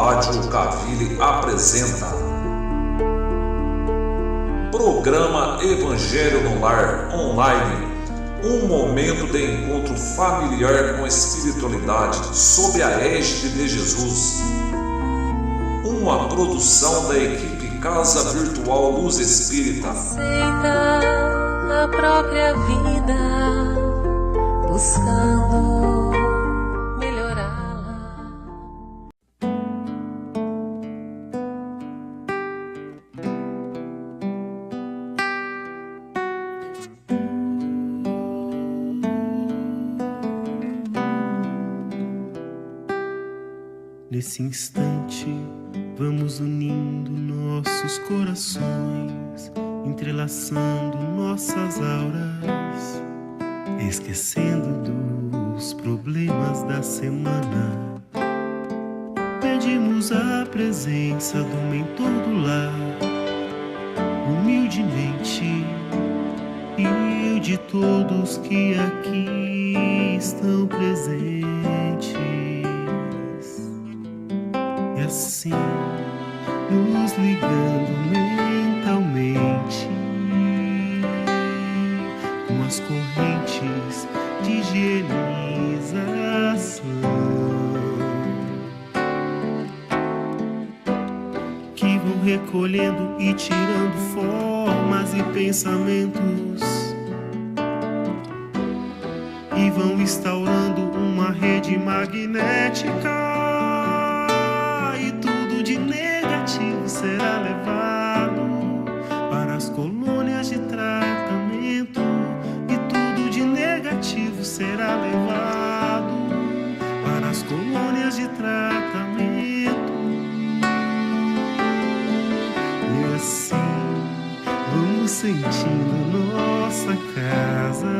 Rádio Alcaville apresenta Programa Evangelho no Lar Online, um momento de encontro familiar com a espiritualidade sob a égide de Jesus. Uma produção da equipe Casa Virtual Luz Espírita. Aceita a própria vida, buscando melhorá-la. Nesse instante, vamos unindo nossos corações, entrelaçando nossas auras, esquecendo dos problemas da semana. Pedimos a presença do mentor do lar, humildemente, e o de todos que aqui estão presentes. E assim, nos ligando mentalmente com as correntes de higienização que vão recolhendo e tirando formas e pensamentos e vão instaurando uma rede magnética. De negativo será levado para as colônias de tratamento, e tudo de negativo será levado para as colônias de tratamento. E assim vamos sentindo nossa casa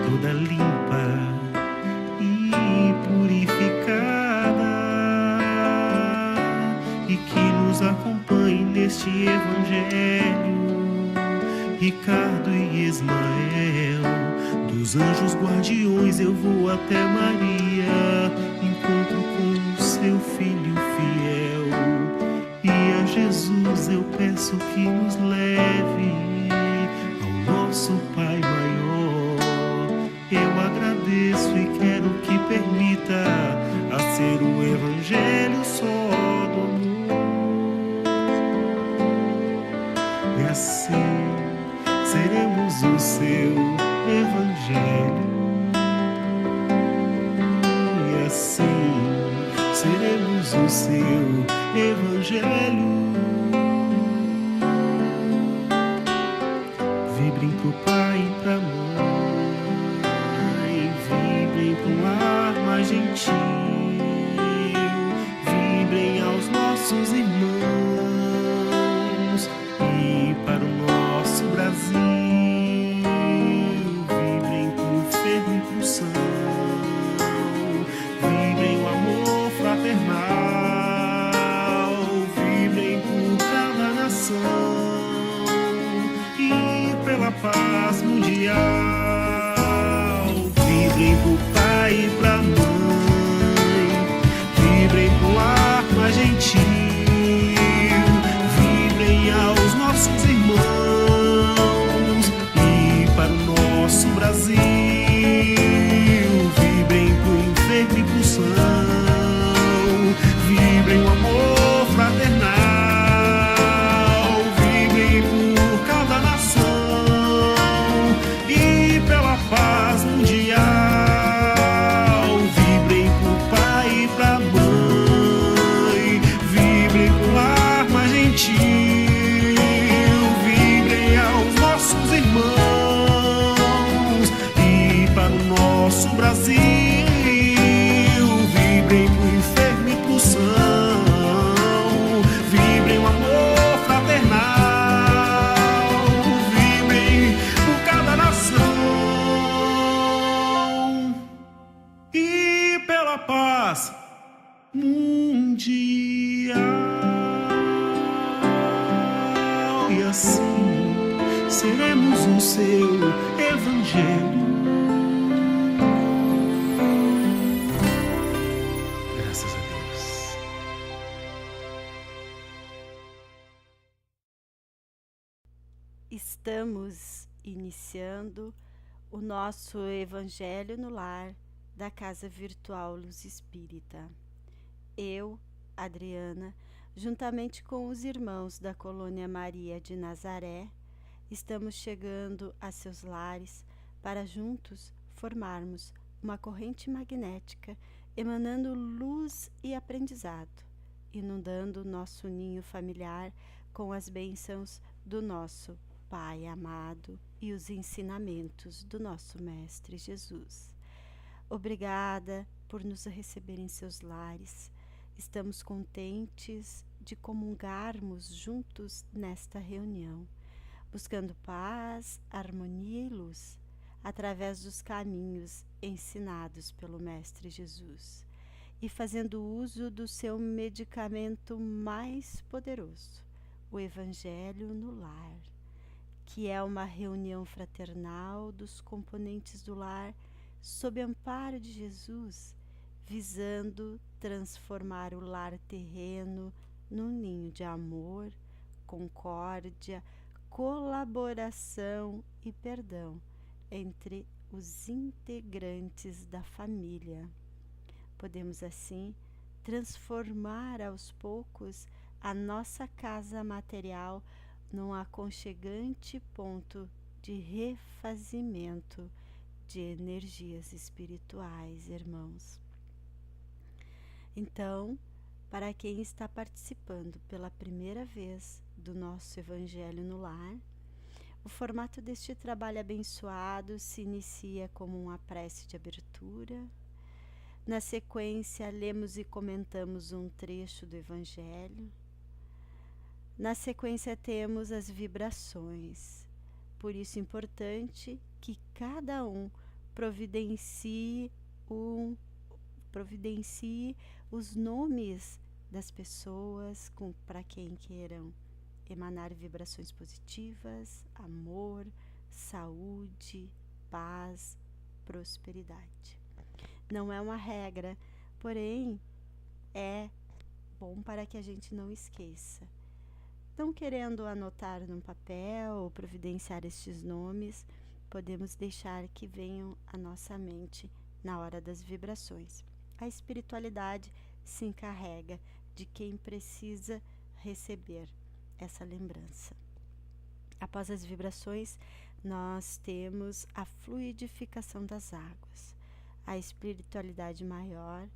toda limpa e purificada, e que nos acompanhe neste Evangelho Ricardo e Ismael. Dos anjos guardiões eu vou até Maria, encontro com o seu filho fiel, e a Jesus eu peço que nos leve ao nosso Pai maior. Eu agradeço e quero que permita a ser o Evangelho só do amor. E assim seremos o seu Evangelho. E assim seremos o seu Evangelho. Vibrem pro pai e pra mãe, vibrem pro lar mais gentil, vibrem aos nossos irmãos e para o nosso Brasil. Vibrem pro enfermo e pro são, vibrem o amor fraternal, vibrem por cada nação e pela paz mundial. Vibrem pro pai e pra mãe, vibrem pro ar mais gentil, vibrem aos nossos irmãos e para o nosso Brasil. Vibrem pro enfermo e pro são, vibrem o amor fraternal, vibrem por cada nação e pela paz mundial. Vibrem pro pai e pra mãe, vibrem pro lar mais gentil, vibrem aos nossos irmãos e para o nosso Brasil. Vibrem pro enfermo e pro são, vibrem o amor fraternal, vibrem por cada nação e pela paz mundial. E assim seremos o seu Evangelho. Graças Estamos iniciando o nosso Evangelho no Lar da Casa Virtual Luz Espírita. Eu, Adriana, juntamente com os irmãos da Colônia Maria de Nazaré, estamos chegando a seus lares para juntos formarmos uma corrente magnética emanando luz e aprendizado, inundando nosso ninho familiar com as bênçãos do nosso Pai amado e os ensinamentos do nosso Mestre Jesus. Obrigada por nos receber em seus lares. Estamos contentes de comungarmos juntos nesta reunião, buscando paz, harmonia e luz, através dos caminhos ensinados pelo Mestre Jesus e fazendo uso do seu medicamento mais poderoso, o Evangelho no Lar, que é uma reunião fraternal dos componentes do lar sob amparo de Jesus, visando transformar o lar terreno num ninho de amor, concórdia, colaboração e perdão entre os integrantes da família. Podemos assim transformar aos poucos a nossa casa material num aconchegante ponto de refazimento de energias espirituais, irmãos. Então, para quem está participando pela primeira vez do nosso Evangelho no Lar, o formato deste trabalho abençoado se inicia como uma prece de abertura. Na sequência, lemos e comentamos um trecho do Evangelho. Na sequência, temos as vibrações. Por isso é importante que cada um providencie os nomes das pessoas para quem queiram emanar vibrações positivas, amor, saúde, paz, prosperidade. Não é uma regra, porém é bom para que a gente não esqueça. Não querendo anotar num papel ou providenciar estes nomes, podemos deixar que venham à nossa mente na hora das vibrações. A espiritualidade se encarrega de quem precisa receber essa lembrança. Após as vibrações, nós temos a fluidificação das águas. A espiritualidade maior,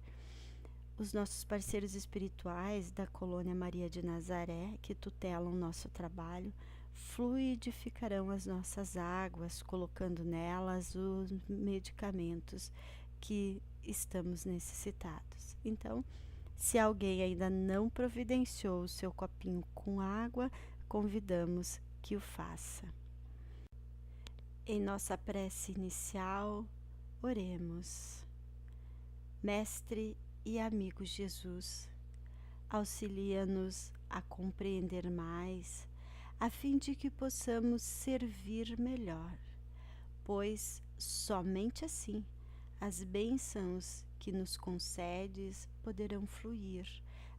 os nossos parceiros espirituais da Colônia Maria de Nazaré, que tutelam nosso trabalho, fluidificarão as nossas águas, colocando nelas os medicamentos que estamos necessitados. Então, se alguém ainda não providenciou o seu copinho com água, convidamos que o faça. Em nossa prece inicial, oremos. Mestre e amigo Jesus, auxilia-nos a compreender mais, a fim de que possamos servir melhor, pois somente assim as bênçãos que nos concedes poderão fluir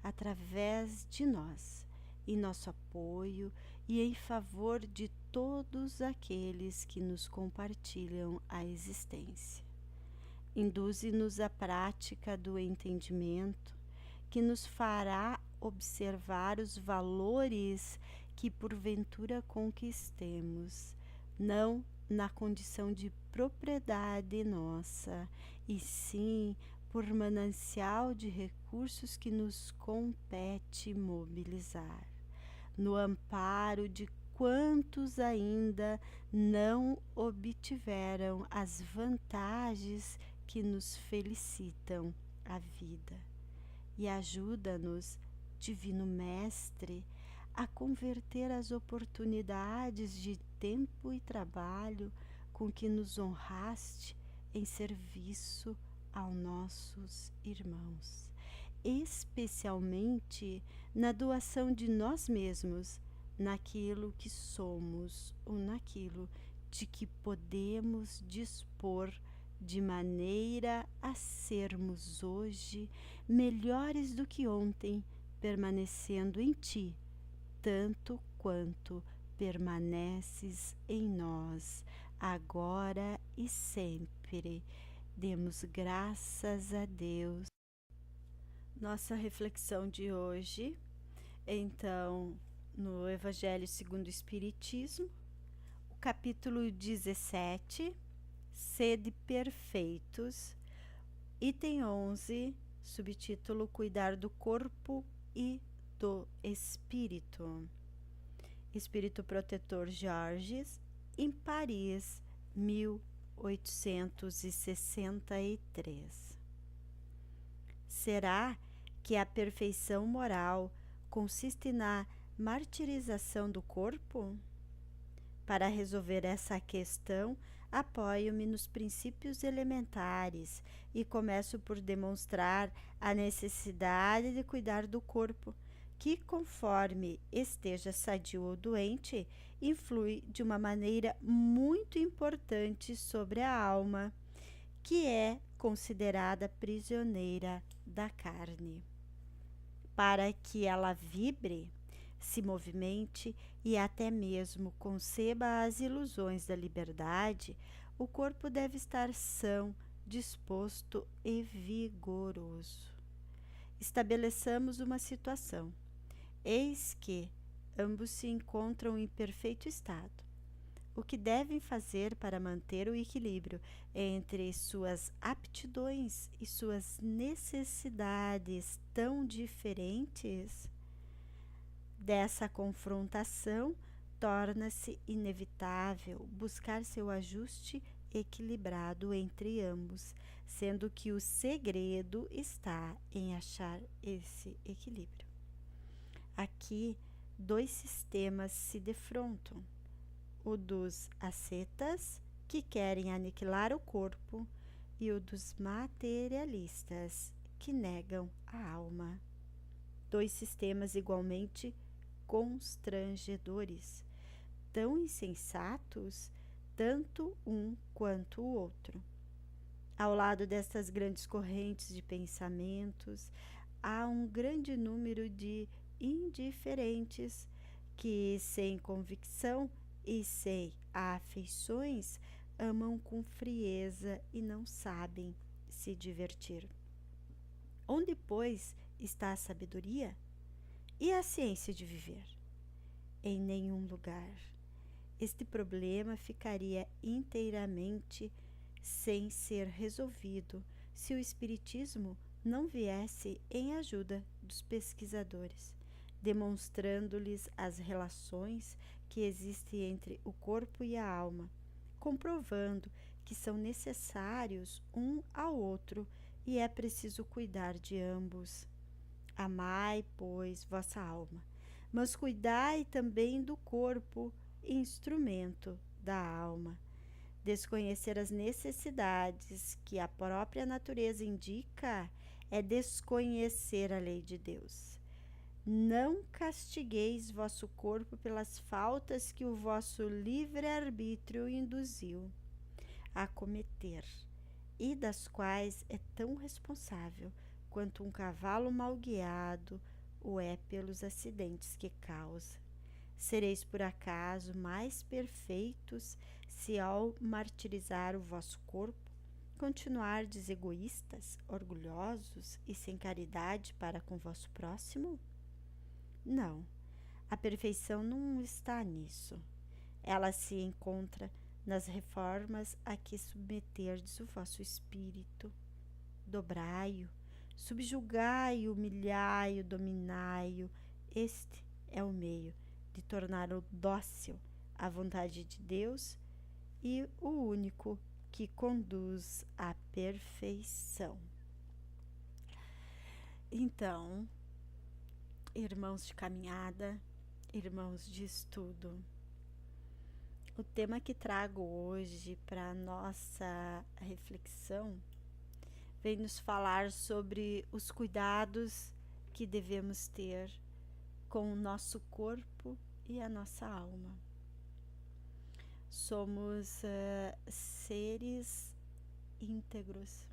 através de nós, em nosso apoio e em favor de todos aqueles que nos compartilham a existência. Induze-nos à prática do entendimento, que nos fará observar os valores que porventura conquistemos, não na condição de propriedade nossa, e sim por manancial de recursos que nos compete mobilizar, no amparo de quantos ainda não obtiveram as vantagens que nos felicitam a vida. E ajuda-nos, Divino Mestre, a converter as oportunidades de tempo e trabalho com que nos honraste em serviço aos nossos irmãos, especialmente na doação de nós mesmos, naquilo que somos ou naquilo de que podemos dispor, de maneira a sermos hoje melhores do que ontem, permanecendo em Ti, tanto quanto permaneces em nós, agora e sempre. Demos graças a Deus. Nossa reflexão de hoje, então, no Evangelho segundo o Espiritismo, o capítulo 17, Sede perfeitos, item 11, subtítulo Cuidar do corpo e do espírito. Espírito Protetor Georges, em Paris, 1863. Será que a perfeição moral consiste na martirização do corpo? Para resolver essa questão, apoio-me nos princípios elementares e começo por demonstrar a necessidade de cuidar do corpo, que, conforme esteja sadio ou doente, influi de uma maneira muito importante sobre a alma, que é considerada prisioneira da carne. Para que ela vibre, se movimente e até mesmo conceba as ilusões da liberdade, o corpo deve estar são, disposto e vigoroso. Estabeleçamos uma situação. Eis que ambos se encontram em perfeito estado. O que devem fazer para manter o equilíbrio entre suas aptidões e suas necessidades tão diferentes? Dessa confrontação, torna-se inevitável buscar seu ajuste equilibrado entre ambos, sendo que o segredo está em achar esse equilíbrio. Aqui, dois sistemas se defrontam: o dos ascetas, que querem aniquilar o corpo, e o dos materialistas, que negam a alma. Dois sistemas igualmente constrangedores, tão insensatos, tanto um quanto o outro. Ao lado destas grandes correntes de pensamentos, há um grande número de indiferentes que, sem convicção e sem afeições, amam com frieza e não sabem se divertir. Onde, pois, está a sabedoria? E a ciência de viver? Em nenhum lugar. Este problema ficaria inteiramente sem ser resolvido se o Espiritismo não viesse em ajuda dos pesquisadores, demonstrando-lhes as relações que existem entre o corpo e a alma, comprovando que são necessários um ao outro e é preciso cuidar de ambos. Amai, pois, vossa alma, mas cuidai também do corpo, instrumento da alma. Desconhecer as necessidades que a própria natureza indica é desconhecer a lei de Deus. Não castigueis vosso corpo pelas faltas que o vosso livre-arbítrio induziu a cometer, e das quais é tão responsável quanto um cavalo mal guiado o é pelos acidentes que causa. Sereis por acaso mais perfeitos se, ao martirizar o vosso corpo, continuardes egoístas, orgulhosos e sem caridade para com vosso próximo? Não, a perfeição não está nisso. Ela se encontra nas reformas a que submeterdes o vosso espírito. Dobrai-o, subjugai-o, humilhai-o, dominai-o. Este é o meio de torná-lo dócil à vontade de Deus e o único que conduz à perfeição. Então, irmãos de caminhada, irmãos de estudo, o tema que trago hoje para nossa reflexão vem nos falar sobre os cuidados que devemos ter com o nosso corpo e a nossa alma. Somos seres íntegros,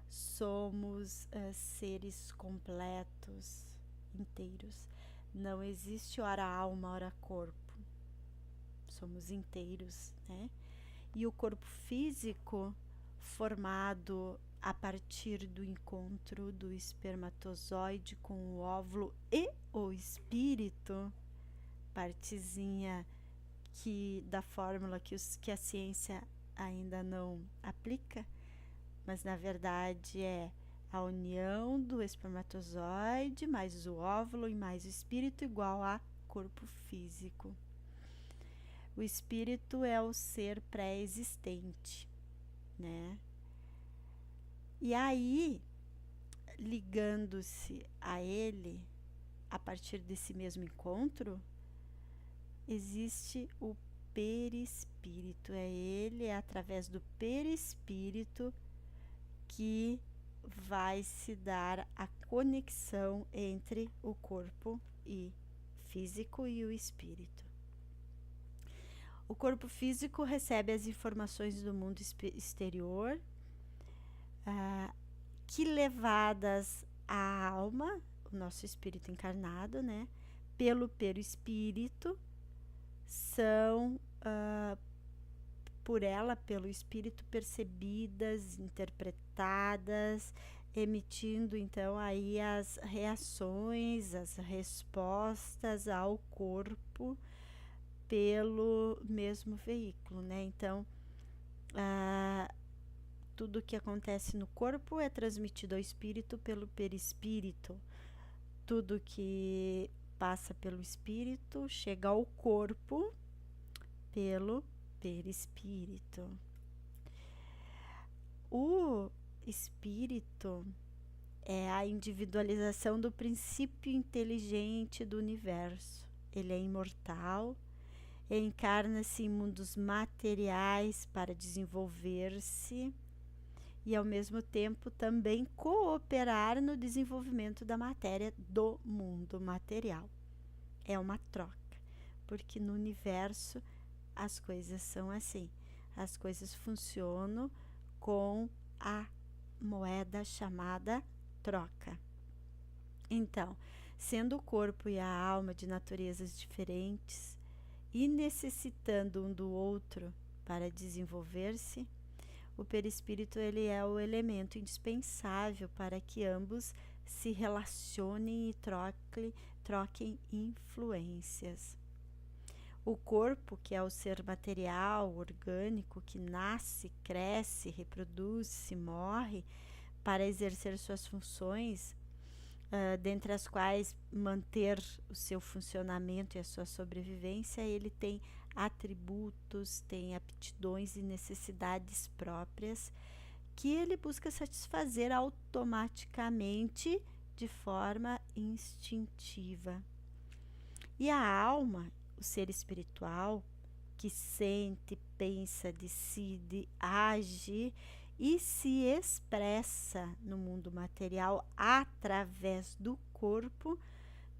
somos seres completos, inteiros. Não existe ora alma, ora corpo. somos inteiros, né? E o corpo físico, formado a partir do encontro do espermatozoide com o óvulo e o espírito, partezinha da fórmula que a ciência ainda não aplica, mas na verdade é a união do espermatozoide mais o óvulo e mais o espírito igual a corpo físico. O espírito é o ser pré-existente, né? E aí, ligando-se a ele, a partir desse mesmo encontro, existe o perispírito. É através do perispírito que vai se dar a conexão entre o corpo físico e o espírito. O corpo físico recebe as informações do mundo exterior, que levadas à alma, o nosso espírito encarnado, né, pelo perispírito, são pelo espírito percebidas, interpretadas, emitindo então aí as reações, as respostas ao corpo pelo mesmo veículo, né? Então, tudo que acontece no corpo é transmitido ao espírito pelo perispírito. Tudo que passa pelo espírito chega ao corpo pelo perispírito. O espírito é a individualização do princípio inteligente do universo. Ele é imortal, encarna-se em mundos materiais para desenvolver-se e, ao mesmo tempo, também cooperar no desenvolvimento da matéria do mundo material. É uma troca, porque no universo as coisas são assim. As coisas funcionam com a moeda chamada troca. Então, sendo o corpo e a alma de naturezas diferentes e necessitando um do outro para desenvolver-se, o perispírito ele é o elemento indispensável para que ambos se relacionem e troquem influências. O corpo, que é o ser material, orgânico, que nasce, cresce, reproduz-se, morre, para exercer suas funções, dentre as quais manter o seu funcionamento e a sua sobrevivência, ele tem atributos, tem aptidões e necessidades próprias que ele busca satisfazer automaticamente de forma instintiva. E a alma, o ser espiritual, que sente, pensa, decide, age e se expressa no mundo material através do corpo,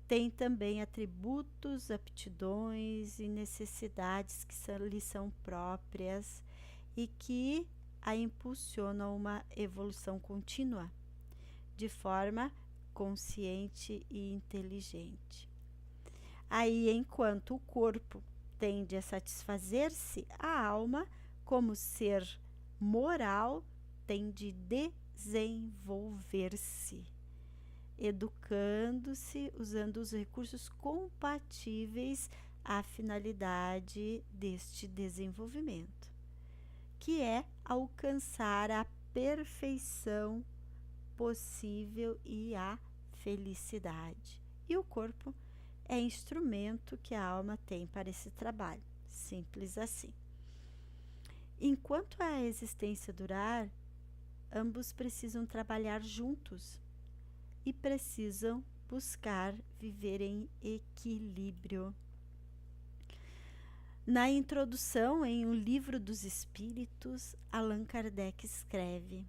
tem também atributos, aptidões e necessidades que lhe são próprias e que a impulsionam a uma evolução contínua, de forma consciente e inteligente. Aí, enquanto o corpo tende a satisfazer-se, a alma, como ser moral, tende a desenvolver-se, educando-se, usando os recursos compatíveis à finalidade deste desenvolvimento, que é alcançar a perfeição possível e a felicidade. E o corpo é instrumento que a alma tem para esse trabalho, simples assim. Enquanto a existência durar, ambos precisam trabalhar juntos e precisam buscar viver em equilíbrio. Na introdução em O Livro dos Espíritos, Allan Kardec escreve: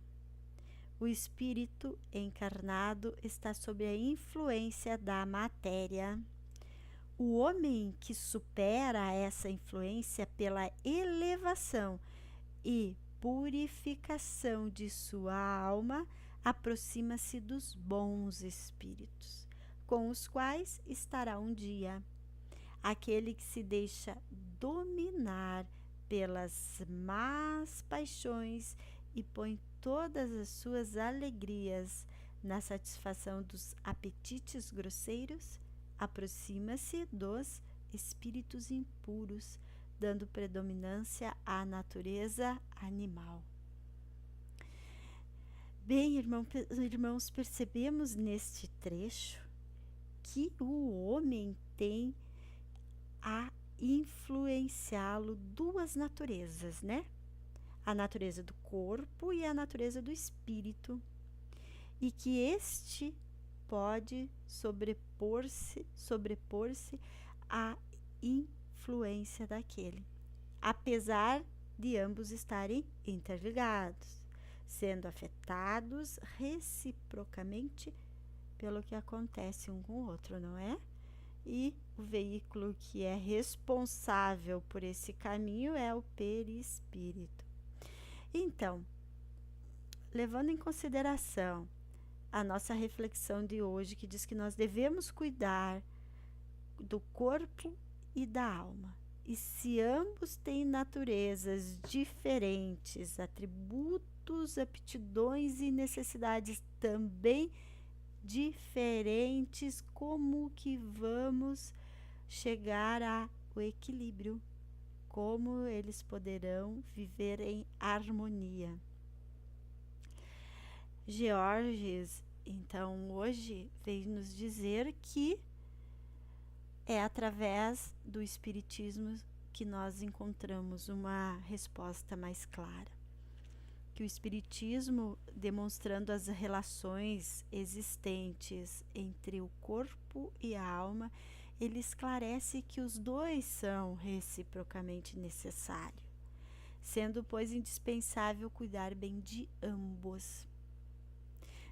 o espírito encarnado está sob a influência da matéria. O homem que supera essa influência pela elevação e purificação de sua alma aproxima-se dos bons espíritos, com os quais estará um dia. aquele que se deixa dominar pelas más paixões e põe todas as suas alegrias na satisfação dos apetites grosseiros, aproxima-se dos espíritos impuros, dando predominância à natureza animal. Bem, irmãos, percebemos neste trecho que o homem tem a influenciá-lo duas naturezas, né? A natureza do corpo e a natureza do espírito, e que este pode sobrepor-se à influência daquele, apesar de ambos estarem interligados, sendo afetados reciprocamente pelo que acontece um com o outro, não é? E o veículo que é responsável por esse caminho é o perispírito. Então, levando em consideração a nossa reflexão de hoje, que diz que nós devemos cuidar do corpo e da alma, e se ambos têm naturezas diferentes, atributos, aptidões e necessidades também diferentes, como que vamos chegar ao equilíbrio? Como eles poderão viver em harmonia? Georges, então, hoje veio nos dizer que é através do Espiritismo que nós encontramos uma resposta mais clara. Que o Espiritismo, demonstrando as relações existentes entre o corpo e a alma, ele esclarece que os dois são reciprocamente necessários, sendo, pois, indispensável cuidar bem de ambos.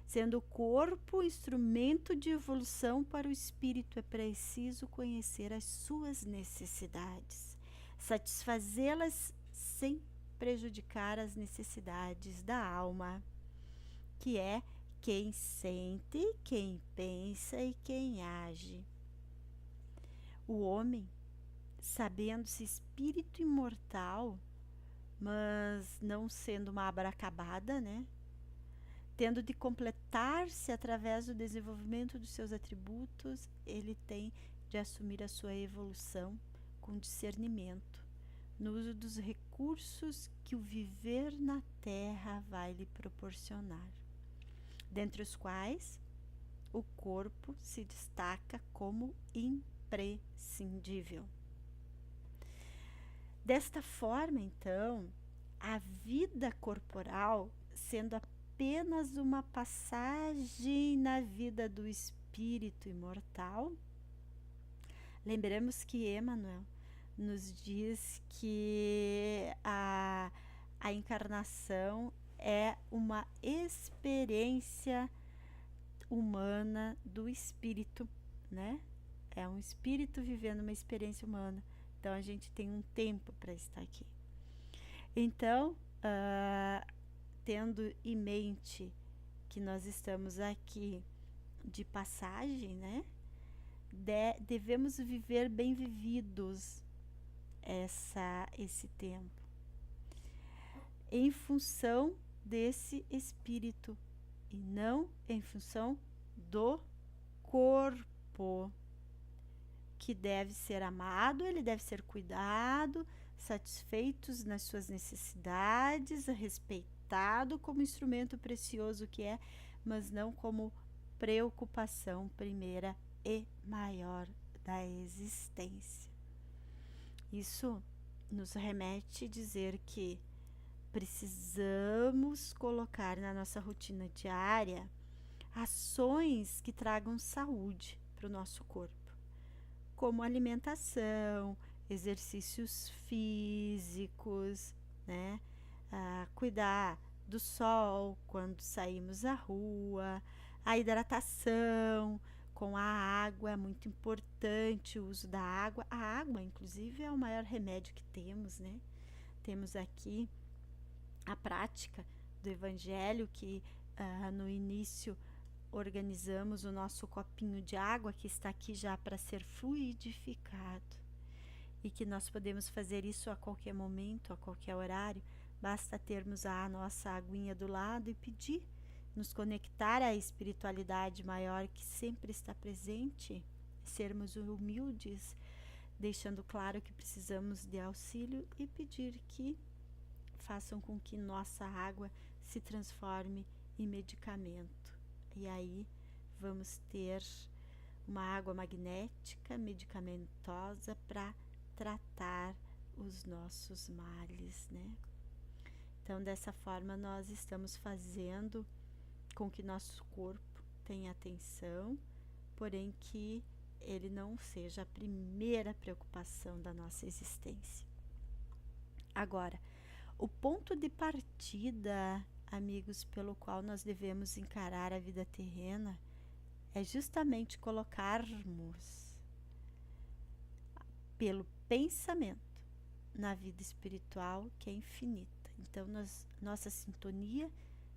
Sendo o corpo instrumento de evolução para o espírito, é preciso conhecer as suas necessidades, satisfazê-las sem prejudicar as necessidades da alma, que é quem sente, quem pensa e quem age. O homem, sabendo-se espírito imortal, mas não sendo uma abracabada, né? Tendo de completar-se através do desenvolvimento dos seus atributos, ele tem de assumir a sua evolução com discernimento, no uso dos recursos que o viver na Terra vai lhe proporcionar, dentre os quais o corpo se destaca como imprescindível. Desta forma, então, a vida corporal, sendo apenas uma passagem na vida do espírito imortal, lembremos que Emmanuel nos diz que a encarnação é uma experiência humana do espírito, né? É um espírito vivendo uma experiência humana. Então, a gente tem um tempo para estar aqui. Então, tendo em mente que nós estamos aqui de passagem, né? Devemos viver bem vividos esse tempo, em função desse espírito e não em função do corpo, que deve ser amado, ele deve ser cuidado, satisfeitos nas suas necessidades, respeitado como instrumento precioso que é, mas não como preocupação primeira e maior da existência. Isso nos remete a dizer que precisamos colocar na nossa rotina diária ações que tragam saúde para o nosso corpo, como alimentação, exercícios físicos, né? Cuidar do sol quando saímos à rua, a hidratação com a água, é muito importante o uso da água. A água, inclusive, é o maior remédio que temos, né? Temos aqui a prática do Evangelho que no início organizamos o nosso copinho de água que está aqui já para ser fluidificado e que nós podemos fazer isso a qualquer momento, a qualquer horário, basta termos a nossa aguinha do lado e pedir, nos conectar à espiritualidade maior que sempre está presente, sermos humildes, deixando claro que precisamos de auxílio e pedir que façam com que nossa água se transforme em medicamento. E aí vamos ter uma água magnética, medicamentosa para tratar os nossos males, né? Então, dessa forma, nós estamos fazendo com que nosso corpo tenha atenção, porém que ele não seja a primeira preocupação da nossa existência. Agora, o ponto de partida, amigos, pelo qual nós devemos encarar a vida terrena é justamente colocarmos pelo pensamento na vida espiritual que é infinita. Então, nossa sintonia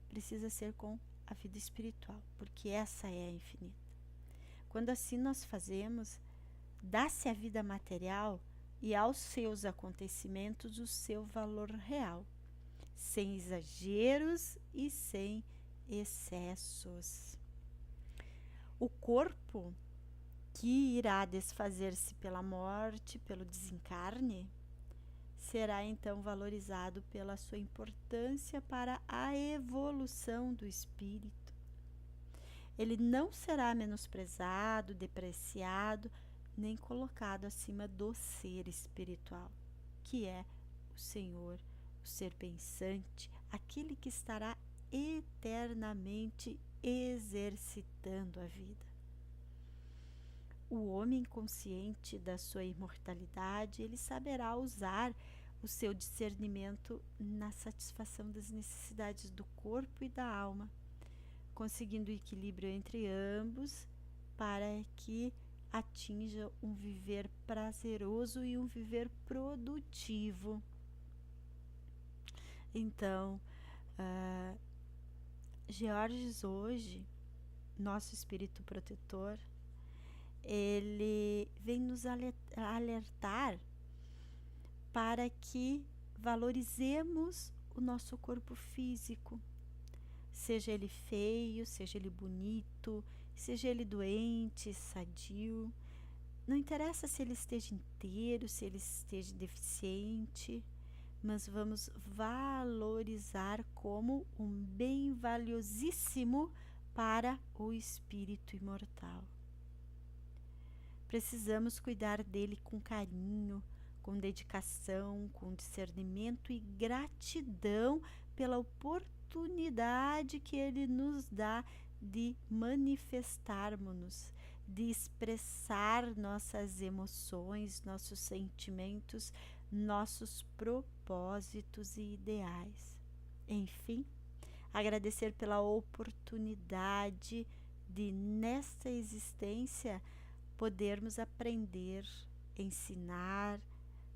precisa ser com a vida espiritual, porque essa é a infinita. Quando assim nós fazemos, dá-se à vida material e aos seus acontecimentos o seu valor real, sem exageros e sem excessos. O corpo que irá desfazer-se pela morte, pelo desencarne, será então valorizado pela sua importância para a evolução do espírito. Ele não será menosprezado, depreciado, nem colocado acima do ser espiritual, que é o Senhor, o ser pensante, aquele que estará eternamente exercitando a vida. O homem consciente da sua imortalidade, ele saberá usar o seu discernimento na satisfação das necessidades do corpo e da alma, conseguindo o equilíbrio entre ambos para que atinja um viver prazeroso e um viver produtivo. Então, Georges hoje, nosso espírito protetor, ele vem nos alertar para que valorizemos o nosso corpo físico, seja ele feio, seja ele bonito, seja ele doente, sadio, não interessa se ele esteja inteiro, se ele esteja deficiente, mas vamos valorizar como um bem valiosíssimo para o espírito imortal. Precisamos cuidar dele com carinho, com dedicação, com discernimento e gratidão pela oportunidade que ele nos dá de manifestarmos-nos, de expressar nossas emoções, nossos sentimentos, nossos propósitos e ideais. Enfim, agradecer pela oportunidade de, nesta existência, podermos aprender, ensinar,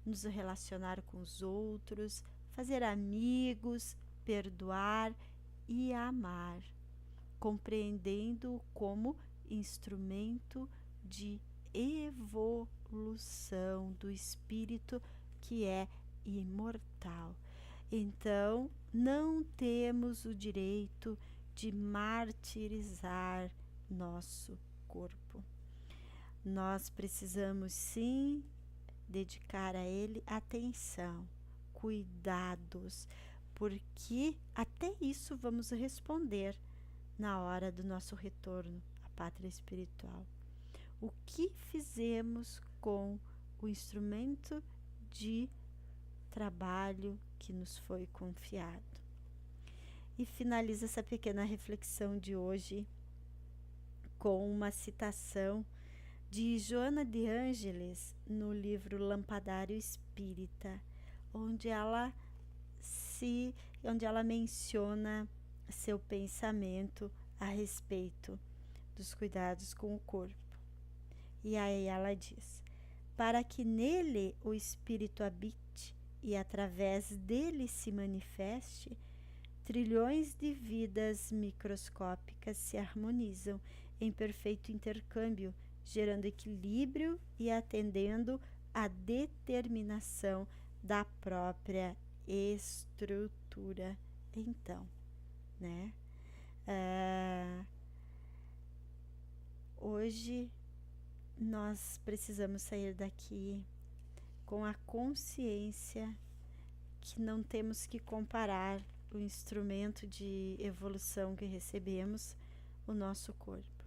nos relacionar com os outros, fazer amigos, perdoar e amar, compreendendo-o como instrumento de evolução do espírito que é imortal. Então, não temos o direito de martirizar nosso corpo. Nós precisamos sim dedicar a ele atenção, cuidados, porque até isso vamos responder na hora do nosso retorno à pátria espiritual. O que fizemos com o instrumento de trabalho que nos foi confiado? E finalizo essa pequena reflexão de hoje com uma citação de Joana de Ângeles no livro Lampadário Espírita, onde ela menciona seu pensamento a respeito dos cuidados com o corpo. E aí ela diz: para que nele o espírito habite e através dele se manifeste, trilhões de vidas microscópicas se harmonizam em perfeito intercâmbio, gerando equilíbrio e atendendo à determinação da própria estrutura. Então, né? Hoje nós precisamos sair daqui com a consciência que não temos que comparar o instrumento de evolução que recebemos, o nosso corpo.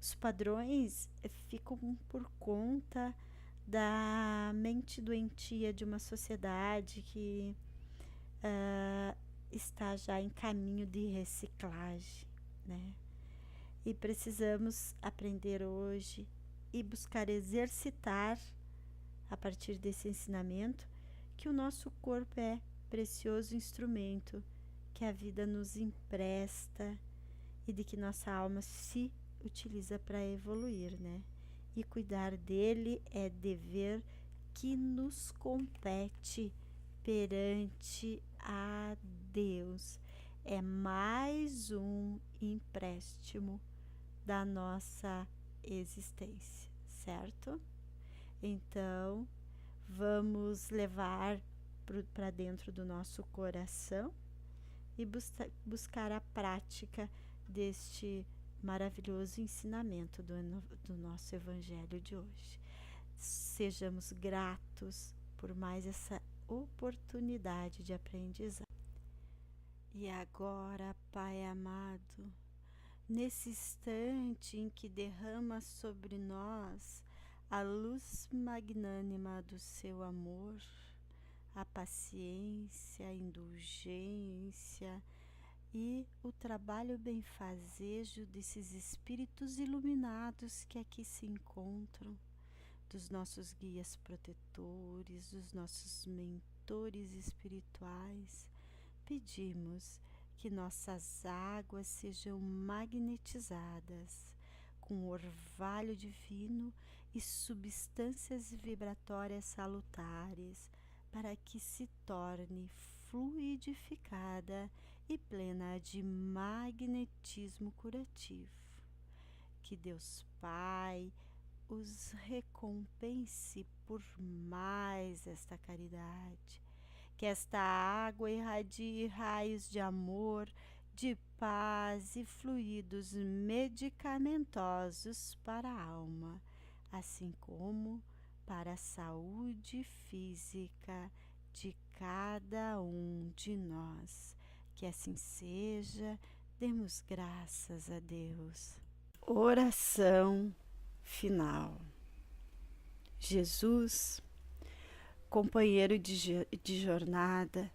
Os padrões ficam por conta da mente doentia de uma sociedade que está já em caminho de reciclagem, né? E precisamos aprender hoje e buscar exercitar, a partir desse ensinamento, que o nosso corpo é precioso instrumento que a vida nos empresta e de que nossa alma se utiliza para evoluir, né? E cuidar dele é dever que nos compete perante a Deus. É mais um empréstimo da nossa existência, certo? Então, vamos levar para dentro do nosso coração e buscar a prática deste maravilhoso ensinamento do nosso Evangelho de hoje. Sejamos gratos por mais essa oportunidade de aprendizado. E agora, Pai amado, nesse instante em que derrama sobre nós a luz magnânima do seu amor, a paciência, a indulgência e o trabalho benfazejo desses espíritos iluminados que aqui se encontram, dos nossos guias protetores, dos nossos mentores espirituais, pedimos que nossas águas sejam magnetizadas com orvalho divino e substâncias vibratórias salutares, para que se torne fluidificada e plena de magnetismo curativo. Que Deus Pai os recompense por mais esta caridade. Que esta água irradie raios de amor, de paz e fluidos medicamentosos para a alma, assim como para a saúde física de cada um de nós. Que assim seja, demos graças a Deus. Oração final. Jesus, companheiro de jornada,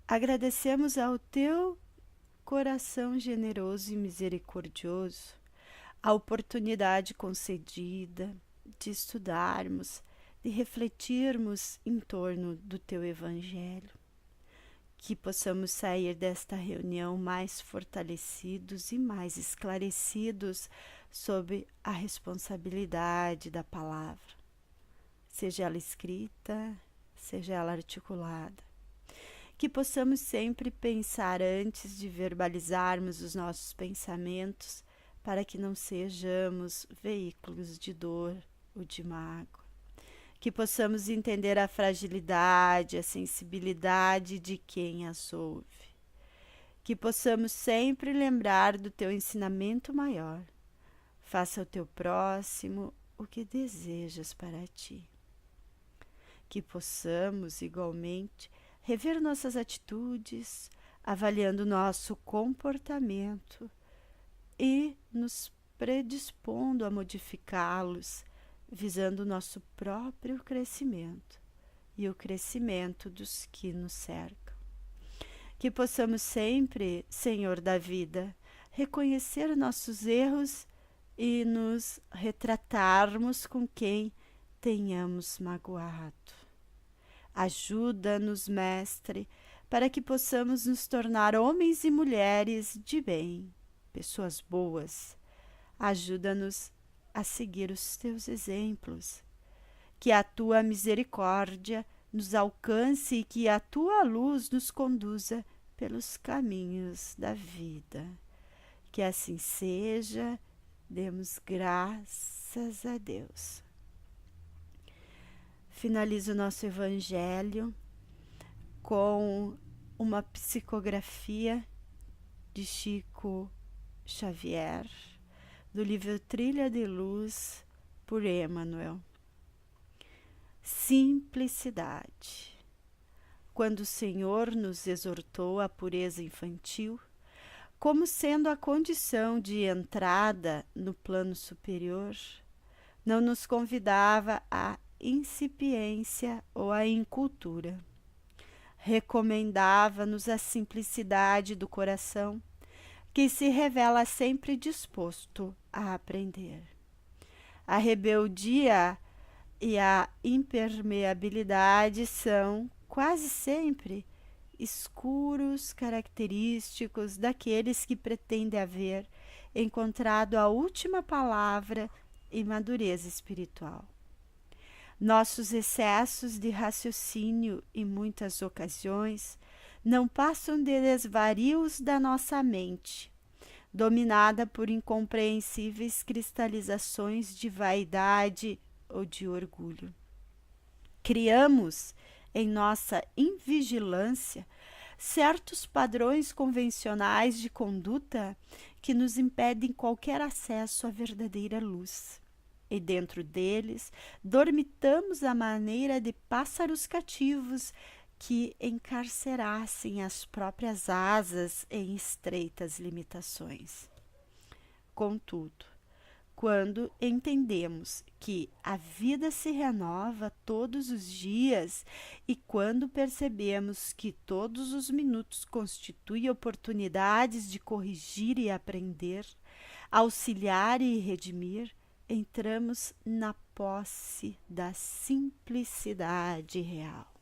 agradecemos ao teu coração generoso e misericordioso a oportunidade concedida de estudarmos, de refletirmos em torno do teu Evangelho. Que possamos sair desta reunião mais fortalecidos e mais esclarecidos sobre a responsabilidade da palavra, seja ela escrita, seja ela articulada. Que possamos sempre pensar antes de verbalizarmos os nossos pensamentos, para que não sejamos veículos de dor ou de mágoa. Que possamos entender a fragilidade, a sensibilidade de quem as ouve. Que possamos sempre lembrar do teu ensinamento maior. Faça ao teu próximo o que desejas para ti. Que possamos, igualmente, rever nossas atitudes, avaliando nosso comportamento e nos predispondo a modificá-los, visando o nosso próprio crescimento e o crescimento dos que nos cercam. Que possamos sempre, Senhor da vida, reconhecer nossos erros e nos retratarmos com quem tenhamos magoado. Ajuda-nos, Mestre, para que possamos nos tornar homens e mulheres de bem, pessoas boas. Ajuda-nos a seguir os teus exemplos. Que a tua misericórdia nos alcance e que a tua luz nos conduza pelos caminhos da vida. Que assim seja, demos graças a Deus. Finalizo o nosso evangelho com uma psicografia de Chico Xavier, do livro Trilha de Luz, por Emmanuel. Simplicidade. Quando o Senhor nos exortou à pureza infantil, como sendo a condição de entrada no plano superior, não nos convidava à incipiência ou à incultura. Recomendava-nos a simplicidade do coração, que se revela sempre disposto a aprender. A rebeldia e a impermeabilidade são, quase sempre, escuros característicos daqueles que pretendem haver encontrado a última palavra em madureza espiritual. Nossos excessos de raciocínio, em muitas ocasiões, não passam de desvarios da nossa mente, dominada por incompreensíveis cristalizações de vaidade ou de orgulho. Criamos, em nossa invigilância, certos padrões convencionais de conduta que nos impedem qualquer acesso à verdadeira luz. E dentro deles, dormitamos à maneira de pássaros cativos que encarcerassem as próprias asas em estreitas limitações. Contudo, quando entendemos que a vida se renova todos os dias e quando percebemos que todos os minutos constituem oportunidades de corrigir e aprender, auxiliar e redimir, entramos na posse da simplicidade real,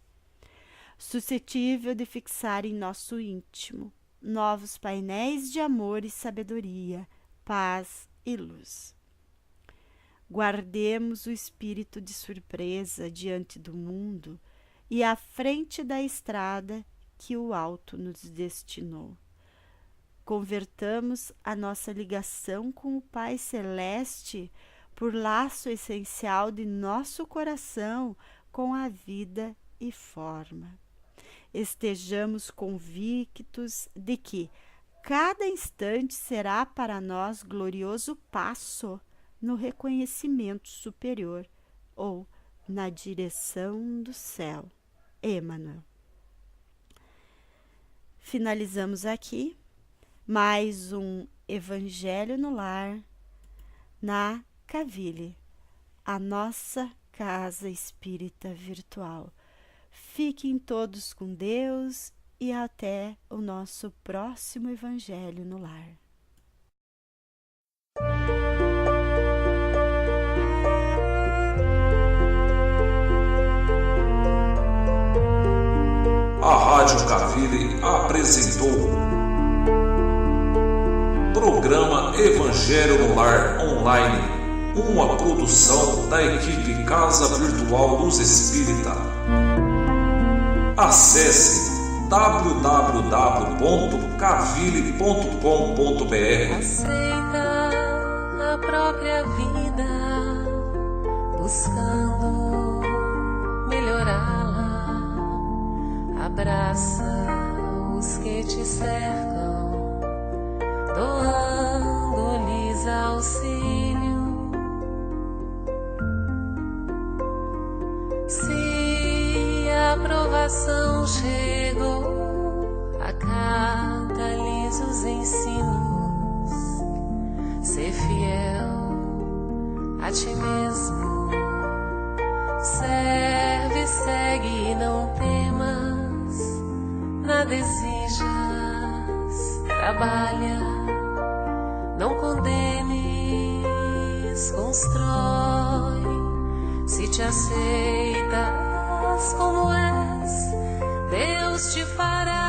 suscetível de fixar em nosso íntimo novos painéis de amor e sabedoria, paz e luz. Guardemos o espírito de surpresa diante do mundo e à frente da estrada que o alto nos destinou. Convertamos a nossa ligação com o Pai Celeste por laço essencial de nosso coração com a vida e forma. Estejamos convictos de que cada instante será para nós glorioso passo no reconhecimento superior ou na direção do céu. Emmanuel. Finalizamos aqui mais um Evangelho no Lar na Caville, a nossa casa espírita virtual. Fiquem todos com Deus e até o nosso próximo Evangelho no Lar. A Rádio Caville apresentou Programa Evangelho no Lar Online, uma produção da equipe Casa Virtual Luz Espírita. Acesse www.caville.com.br. Aceita a própria vida, buscando melhorá-la. Abraça os que te cercam, doando-lhes auxílio. Se a aprovação chegou, acata-lhes os ensinos. Ser fiel a ti mesmo, serve, segue e não temas, nada exijas, trabalha, não condenes, constrói. Se te aceitas como és, Deus te fará